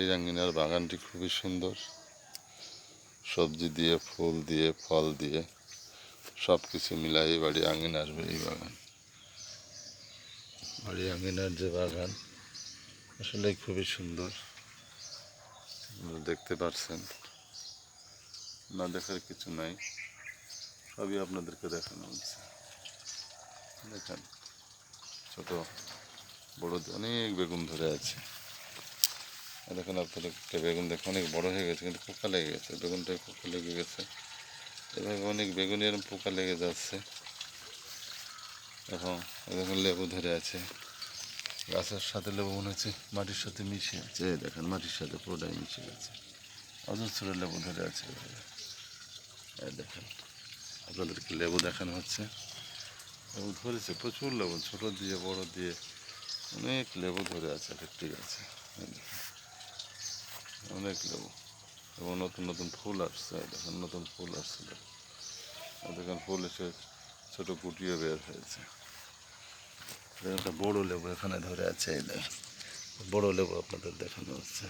এই আঙ্গিনার বাগানটি খুবই সুন্দর। সবজি দিয়ে, ফুল দিয়ে, ফল দিয়ে সব কিছু মিলাই বাড়ি আঙ্গিনার এই বাগান। বাড়ি আঙ্গিনার যে বাগান আসলে খুবই সুন্দর, দেখতে পাচ্ছেন। না দেখার কিছু নাই, সবই আপনাদেরকে দেখানো হচ্ছে। দেখেন, ছোট বড় অনেক বেগুন ধরে আছে। দেখেন আপনাদের একটা বেগুন দেখে অনেক বড় হয়ে গেছে, কিন্তু পোকা লেগে গেছে। বেগুনটায় পোকা লেগে গেছে। এভাবে অনেক বেগুনি এরকম পোকা লেগে যাচ্ছে। এখন দেখুন লেবু ধরে আছে। গাছের সাথে লেবু মনে হচ্ছে মাটির সাথে মিশে আছে। দেখেন মাটির সাথে পুরোটাই মিশে গেছে। অজস্র লেবু ধরে আছে। দেখেন আপনাদেরকে লেবু দেখানো হচ্ছে। লেবু ধরেছে, প্রচুর লেবু, ছোট দিয়ে বড় দিয়ে অনেক লেবু ধরে আছে একটি গাছে। অনেক লেবু এবং নতুন নতুন ফুল আসছে। দেখেন নতুন ফুল আসছিল। দেখেন ফুল এসে ছোট গুটিও বের হয়েছে। একটা বড় লেবু এখানে ধরে আছে। এই দেখেন বড় লেবু আপনাদের দেখানো হচ্ছে।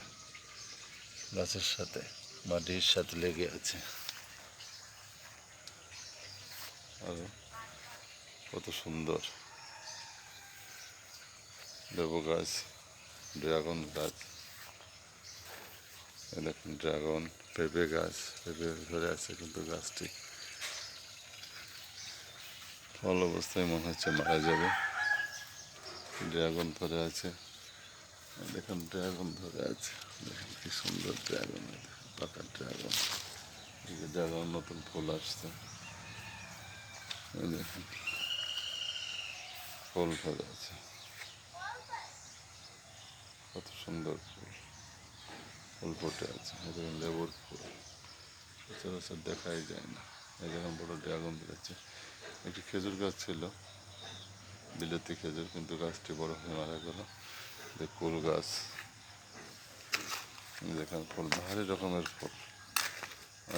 গাছের সাথে মাটির সাথে লেগে আছে। আর কত সুন্দর লেবু গাছ, ড্রাগন গাছ। দেখুন ড্রাগন, পেঁপে গাছ, পেঁপে ধরে আছে কিন্তু গাছটি ফল অবস্থায় মনে হচ্ছে মারা যাবে। ড্রাগন ধরে আছে। দেখুন ড্রাগন ধরে আছে। দেখেন কি সুন্দর ড্রাগন, পাকা ড্রাগন। এই যে ড্রাগন নতুন ফুল আসছে। দেখেন ফুল ধরে আছে, কত সুন্দর ফুল, ফুল ফুটে আছে। দেখুন লেবুর ফুল সচরাচর দেখাই যায় না। এই দেখুন বড় ড্রাগন ধরেছে। একটি খেজুর গাছ ছিল, বিলেতি খেজুর, কিন্তু গাছটি বড় হয়ে মারা গেল। কুল গাছ, দেখেন ফুল ভারী রকমের ফুল।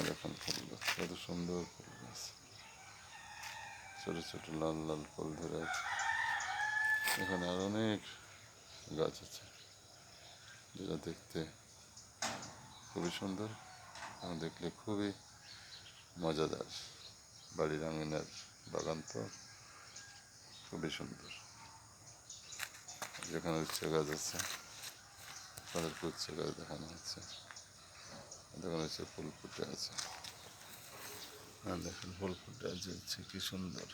দেখেন ফুল গাছ কত সুন্দর ফুল গাছ, ছোট ছোট লাল লাল ফুল ধরে আছে। এখানে আর অনেক গাছ আছে যেটা দেখতে খুবই সুন্দর, দেখলে খুবই মজাদার। বাড়ির আঙিনার বাগান তো খুবই সুন্দর। যেখানে উচ্ছে গাছ আছে তাদেরকে উচ্ছে গাছ দেখানো হচ্ছে। দেখুন হচ্ছে ফুল ফুটে আছে। দেখেন ফুল ফুটে আছে, কি সুন্দর।